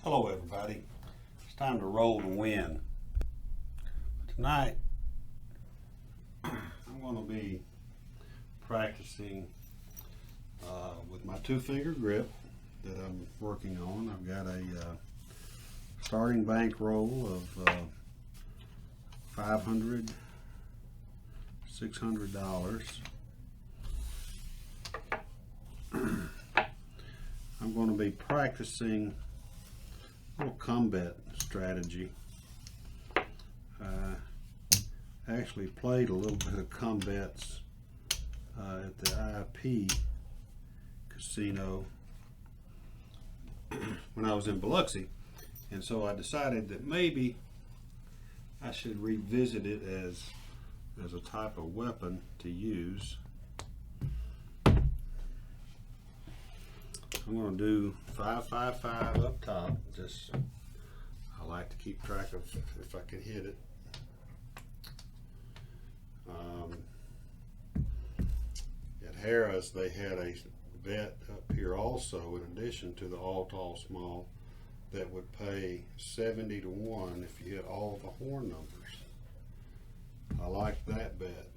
Hello everybody, it's time to roll to win. Tonight I'm going to be practicing with my 2-finger grip that I'm working on. I've got a starting bankroll of $500, $600. I'm going to be practicing a little combat strategy. I actually played a little bit of combats at the IP casino when I was in Biloxi, and so I decided that maybe I should revisit it as a type of weapon to use. I'm going to do 5-5-5 up top. Just I like to keep track of if I can hit it. At Harrah's they had a bet up here also, in addition to the all tall small, that would pay 70 to 1 if you hit all the horn numbers. I liked that bet.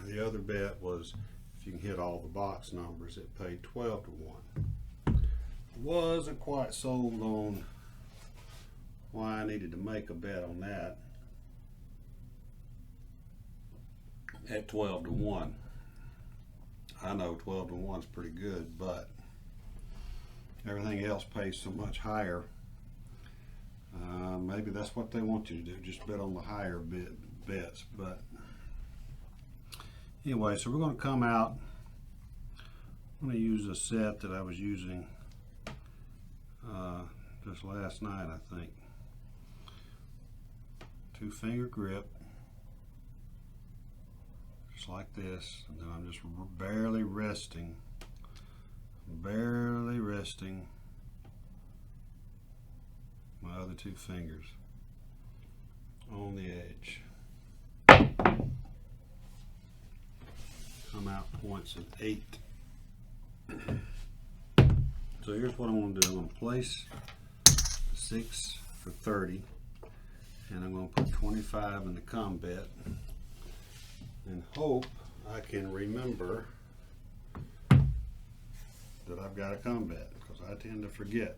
The other bet was if you can hit all the box numbers, it paid 12 to 1. Wasn't quite sold on why I needed to make a bet on that at 12 to 1. I know 12 to 1 is pretty good, but everything else pays so much higher. Maybe that's what they want you to do, just bet on the higher bets. But anyway, so we're going to come out. I'm going to use a set that I was using just last night, I think. 2-finger grip, just like this, and then I'm just barely resting my other 2 fingers on the edge. Come out points at 8. So here's what I'm going to do. I'm going to place 6 for 30, and I'm going to put 25 in the combat and hope I can remember that I've got a combat, because I tend to forget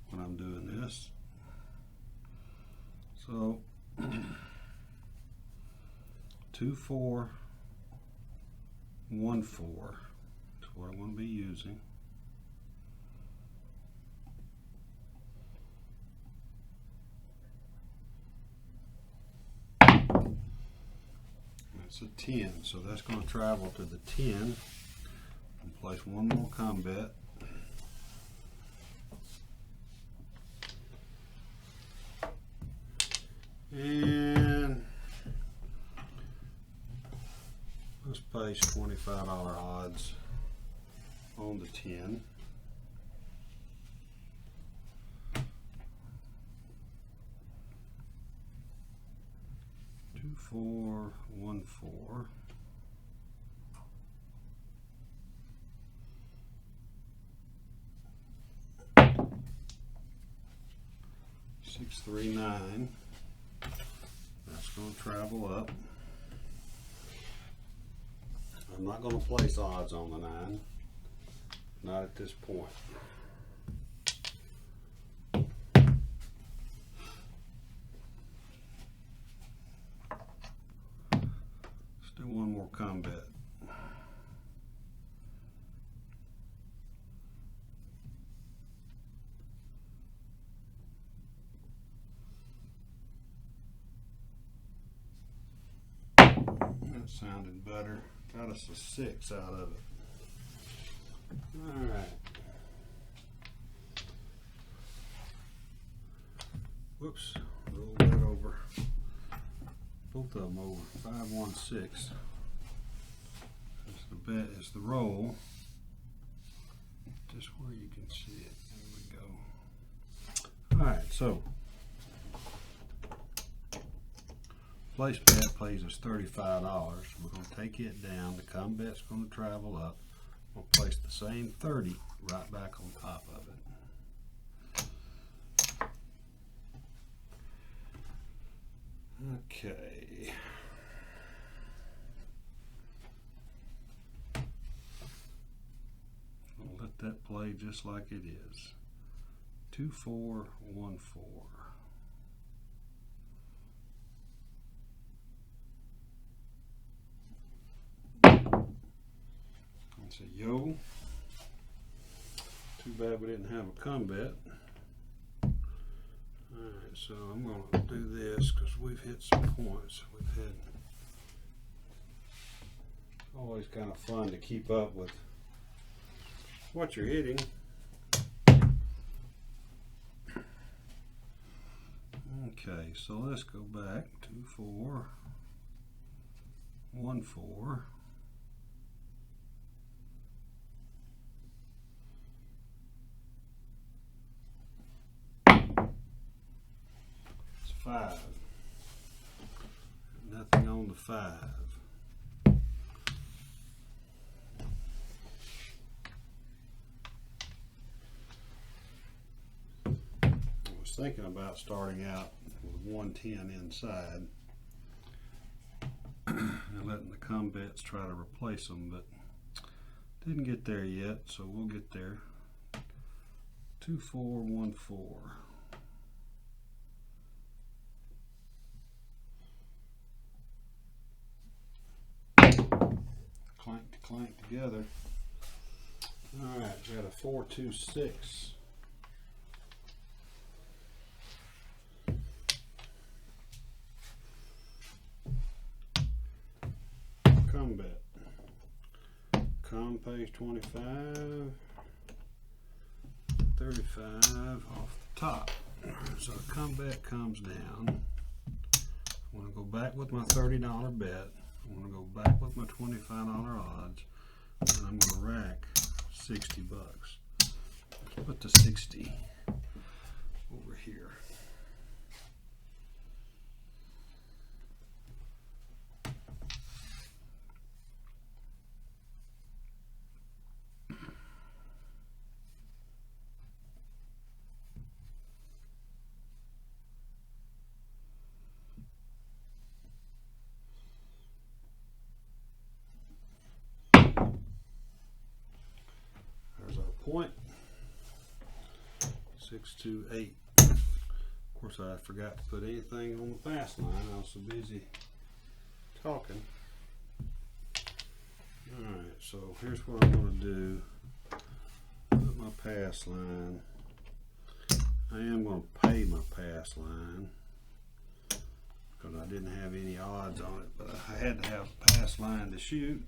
when I'm doing this. So 2, 4, 1, 4. That's what I'm going to be using. That's a 10, so that's going to travel to the 10 and place one more combat. And let's place $25 odds on the 10. Two, 4, 1, 4. Six, 3, 9. That's going to travel up. I'm not going to place odds on the 9. Not at this point. Let's do one more combat. That sounded better. Got us a 6 out of it. All right. Whoops, roll that over. Both of them over. 5, 1, 6. That's the bet. It's the roll. Just where you can see it. There we go. All right, so place bet pays us $35. We're going to take it down. The combat's going to travel up. We'll place the same 30 right back on top of it. Okay. I'll let that play just like it is. 2, 4, 1, 4. That's a yo. Too bad we didn't have a come bet. Alright, so I'm going to do this because we've hit some points. We've had always kind of fun to keep up with what you're hitting. Okay, so let's go back. 2, 4, 1, 4. It's 5. Nothing on the 5. Thinking about starting out with 110 inside and letting the come bets try to replace them, but didn't get there yet, so we'll get there. 2, 4, 1, 4. Clank to clank together. Alright, we got a 4, 2, 6. Come bet. Come pays 25, 35 off the top. So the come bet comes down. I'm going to go back with my $30 bet. I'm going to go back with my $25 odds. And I'm going to rack 60 bucks. Let's put the 60 over here. Point 6, 2, 8. Of course, I forgot to put anything on the pass line. I was so busy talking. Alright, so here's what I'm going to do. Put my pass line. I am going to pay my pass line because I didn't have any odds on it, but I had to have a pass line to shoot.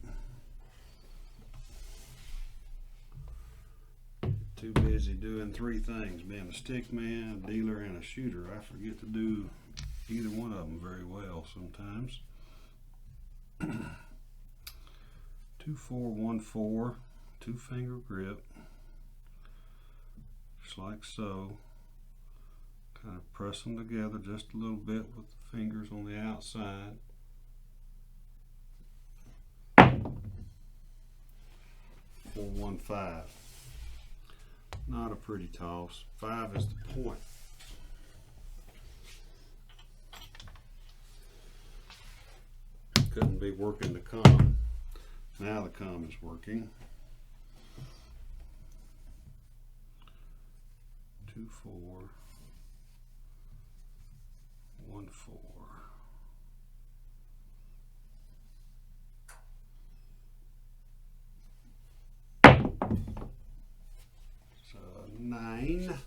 Too busy doing 3 things, being a stick man, a dealer, and a shooter. I forget to do either one of them very well sometimes. 2, 4, 1, 4, 2-finger grip, just like so. Kind of press them together just a little bit with the fingers on the outside. 4, 1, 5. Not a pretty toss. 5 is the point. Couldn't be working the come. Now the come is working. 2, 4, 1, 4. So 9.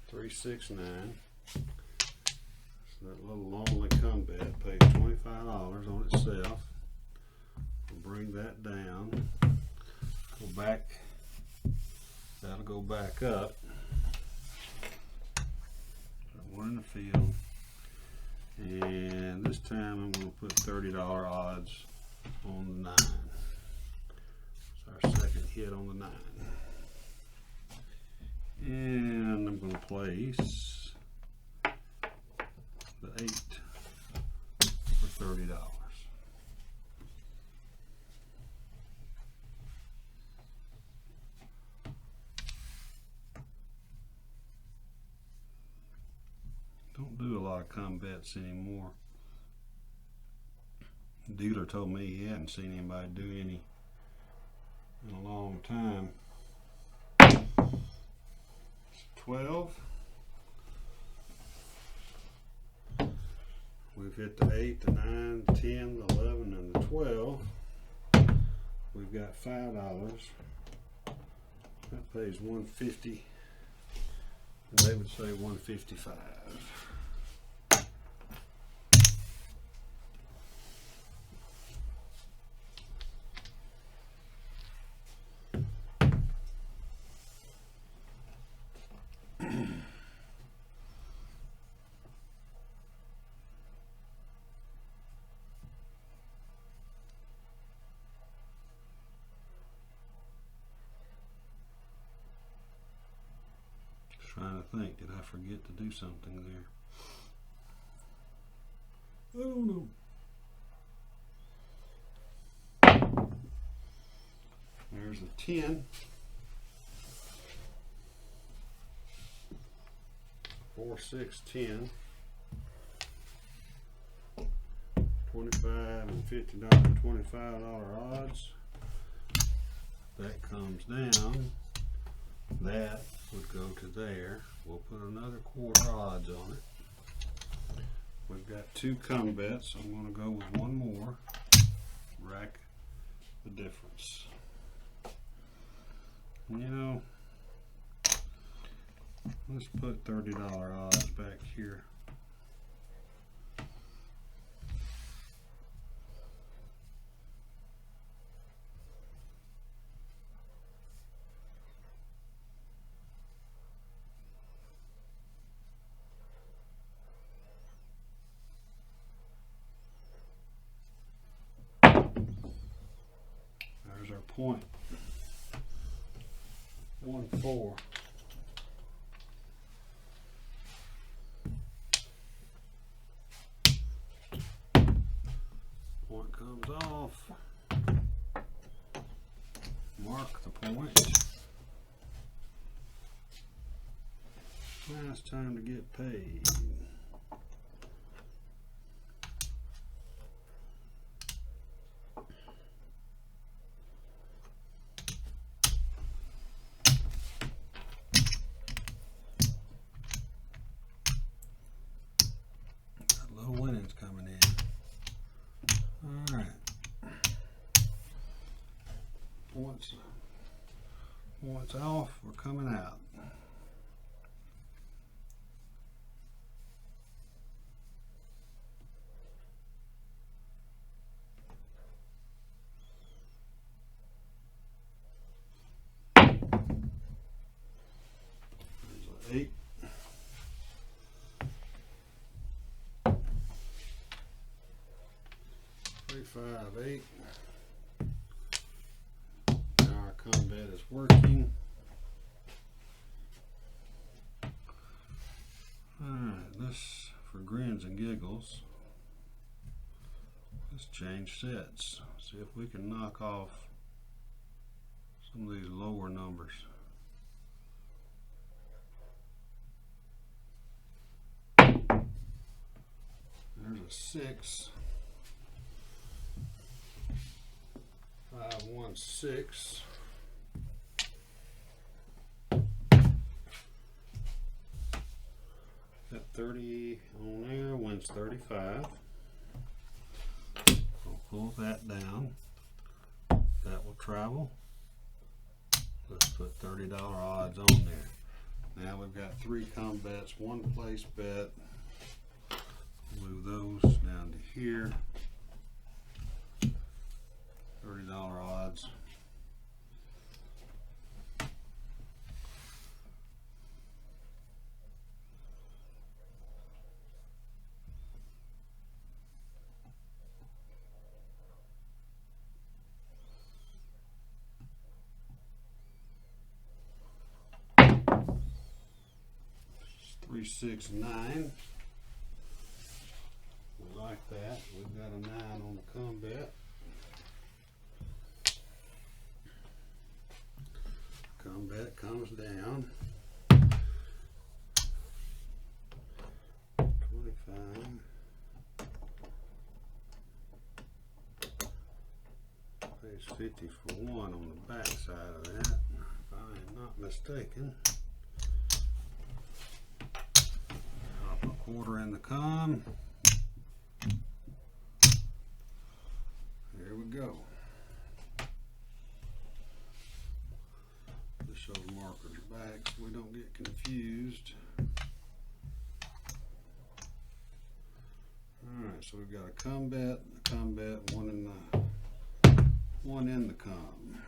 Three, 6, 9. So that little lonely come bet pays $25 on itself. We'll bring that down. Go back. That'll go back up. Got one in the field. And this time I'm going to put $30 odds on the 9. It's our second hit on the 9. And I'm going to place the 8 for $30. don't do a lot of combets anymore. The dealer told me he hadn't seen anybody do any in a long time. 12. We've hit the 8, the 9, the 10, the 11, and the 12. We've got $5. That pays $150. And they would say $155. Trying to think, did I forget to do something there? I don't know. There's a 10. 4, 6, 10. $25 and $50, $25 odds. That comes down. That would go to there. We'll put another quarter odds on it. We've got 2 combets. I'm going to go with one more. Rack the difference. You know, let's put $30 odds back here. There's our point. 1-4. Point comes off. Mark the point. Now it's time to get paid. Coming in. All right. Points off, we're coming out. There's an 8. Five, 8. Now our combat is working. Alright, let's, for grins and giggles, let's change sets. See if we can knock off some of these lower numbers. There's a 6. 5, 1, 6. Got 30 on there, wins 35. We'll pull that down. That will travel. Let's put $30 odds on there. Now we've got 3 combets, 1 place bet. Move those down to here. $30 odds. It's 3, 6, 9. We like that. We've got a 9 on the combat. Combat comes down. fine. Pays 50 for one on the back side of that, if I am not mistaken. Drop a quarter in the com. There we go. Just show the markers back so we don't get confused. Alright, so we've got a com bet, one in the com.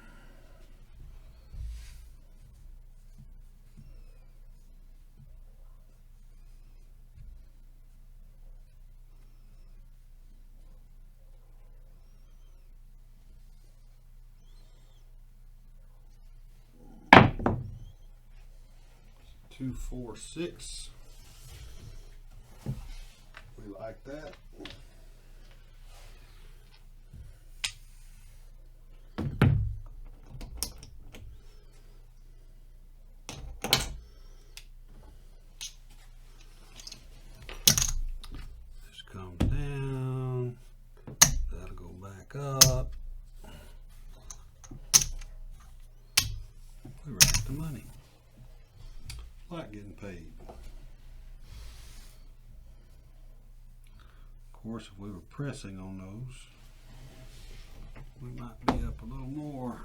Two, 4, 6. We like that. This comes down. That'll go back up. We rack the money. Like getting paid. Of course, if we were pressing on those, we might be up a little more.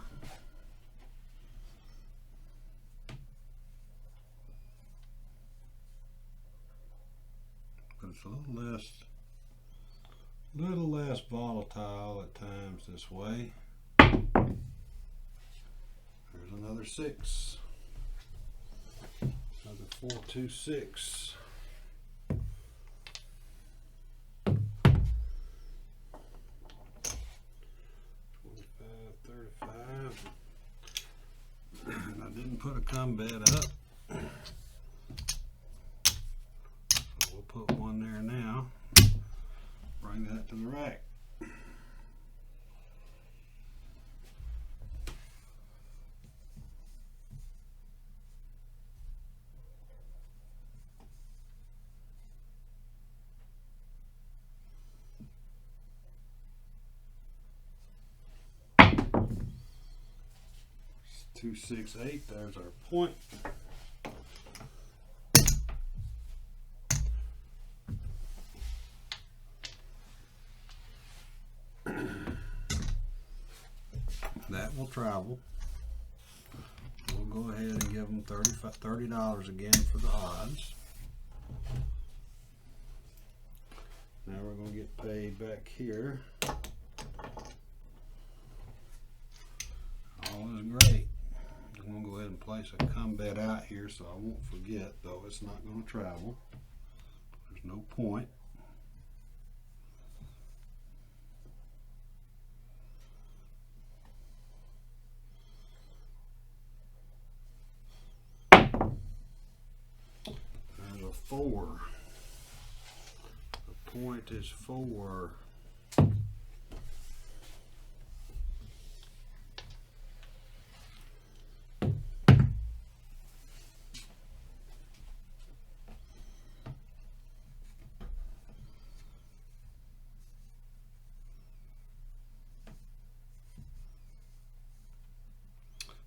But it's a little less volatile at times this way. There's another 6. Another 4, 2, 6. 25, 35. And I didn't put a com bet up. So we'll put one there now. Bring that to the rack. It's 2, 6, 8. There's our point. That will travel. We'll go ahead and give them $30 again for the odds. Now we're going to get paid back here. All is great. I'm going to go ahead and place a com bet out here so I won't forget, though it's not going to travel. There's no point. There's a 4. The point is 4.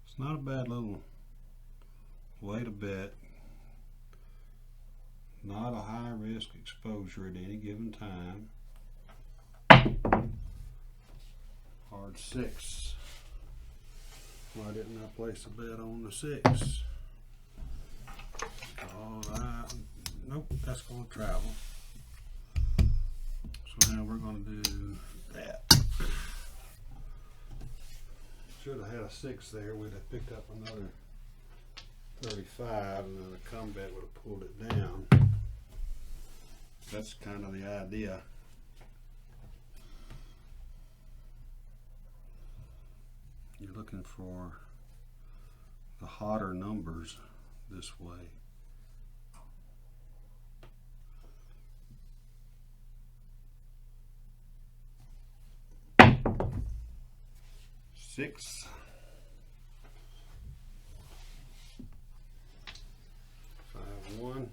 It's not a bad little way to bet. Not a high risk exposure at any given time. Hard 6. Why didn't I place a bet on the 6? Alright. Nope, that's going to travel. So now we're going to do that. Should have had a 6 there. We'd have picked up another 35 and then the com bet would have pulled it down. That's kind of the idea. You're looking for the hotter numbers this way. Six. 5, 1.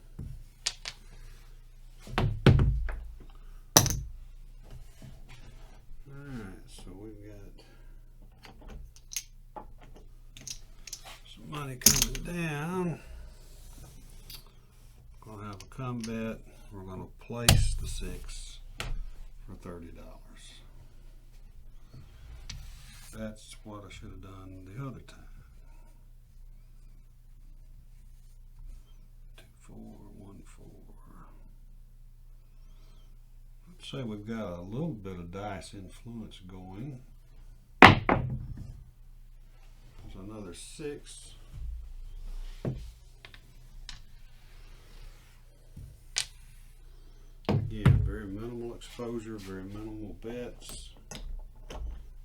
bet. We're going to place the 6 for $30. That's what I should have done the other time. 2, 4, 1, 4. Let's say we've got a little bit of dice influence going. There's another 6. Again, very minimal exposure, very minimal bets,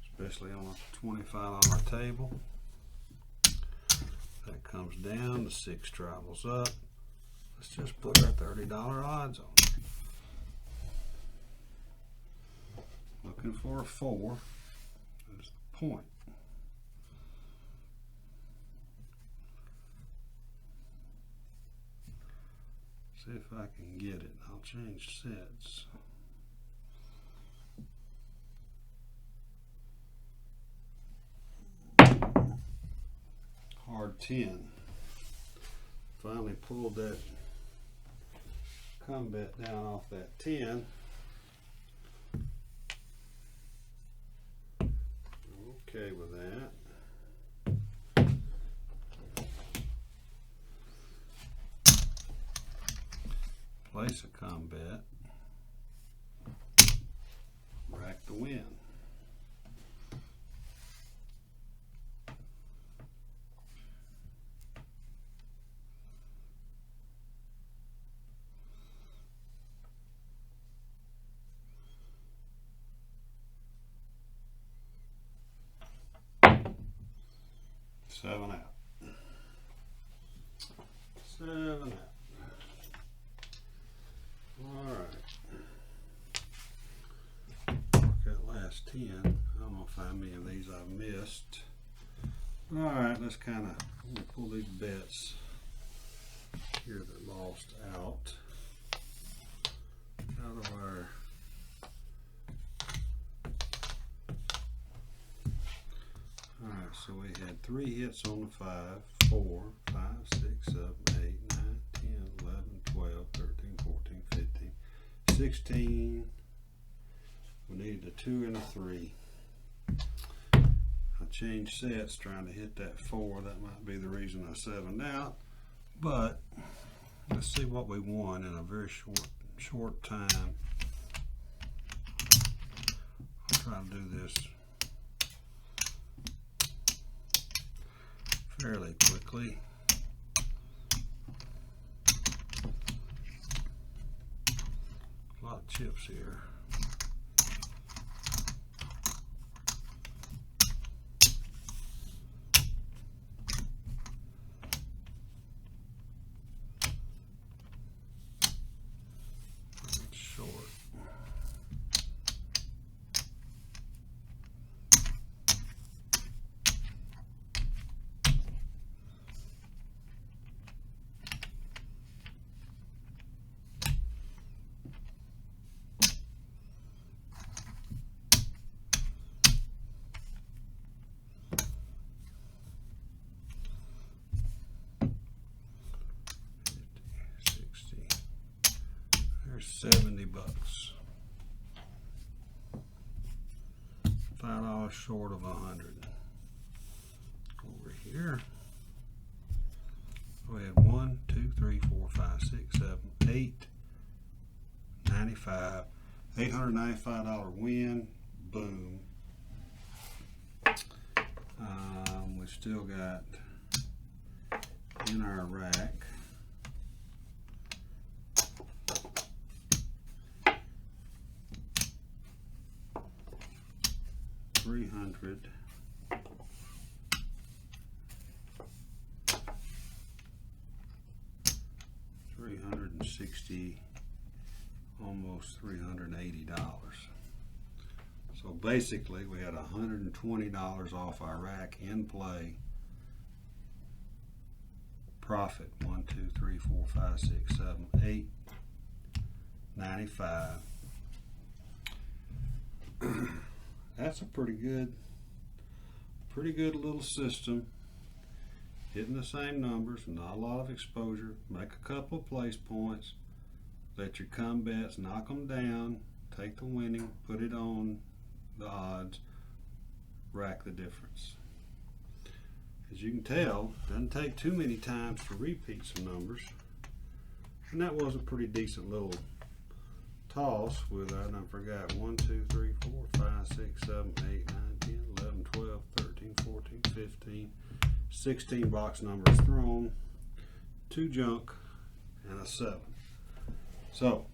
especially on a $25 table. That comes down, the 6 travels up. Let's just put our $30 odds on it. Looking for a 4. There's the point. See if I can get it. I'll change sets. Hard 10. Finally pulled that come bet down off that 10. Okay with that. Place a combat, rack the win. Seven out. 7 out. Alright. That last 10. I don't know if how many of these I've missed. Alright, let's kind of pull these bets here that lost out of our alright, so we had 3 hits on the 5, 4, 5, 6, 7, 8, 9, 10, 11, 12, 13, 14, 15, 16. We needed a 2 and a 3. I changed sets trying to hit that 4. That might be the reason I 7'd out. But let's see what we won in a very short time. I'll try to do this fairly quickly. A lot of chips here. It's short. $70. $5 short of 100. Over here, we had 1, 2, 3, 4, 5, 6, 7, 8, 95, $895 win. Boom. We still got in our rack $300. $360, almost $380. So basically we had $120 off our rack in play. Profit 1, 2, 3, 4, 5, 6, 7, 8, 95. That's a pretty good little system. Hitting the same numbers, not a lot of exposure, make a couple of place points, let your come bets knock them down, take the winning, put it on the odds, rack the difference. As you can tell, it doesn't take too many times to repeat some numbers. And that was a pretty decent little toss with, I forgot, 1, 2, 3, 4, 5, 6, 7, 8, 9, 10, 11, 12, 13, 14, 15, 16 box numbers thrown, 2 junk, and a 7. So,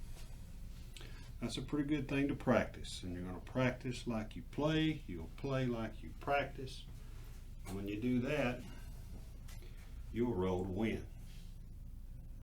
that's a pretty good thing to practice. And you're going to practice like you play, you'll play like you practice. And when you do that, you'll roll to win.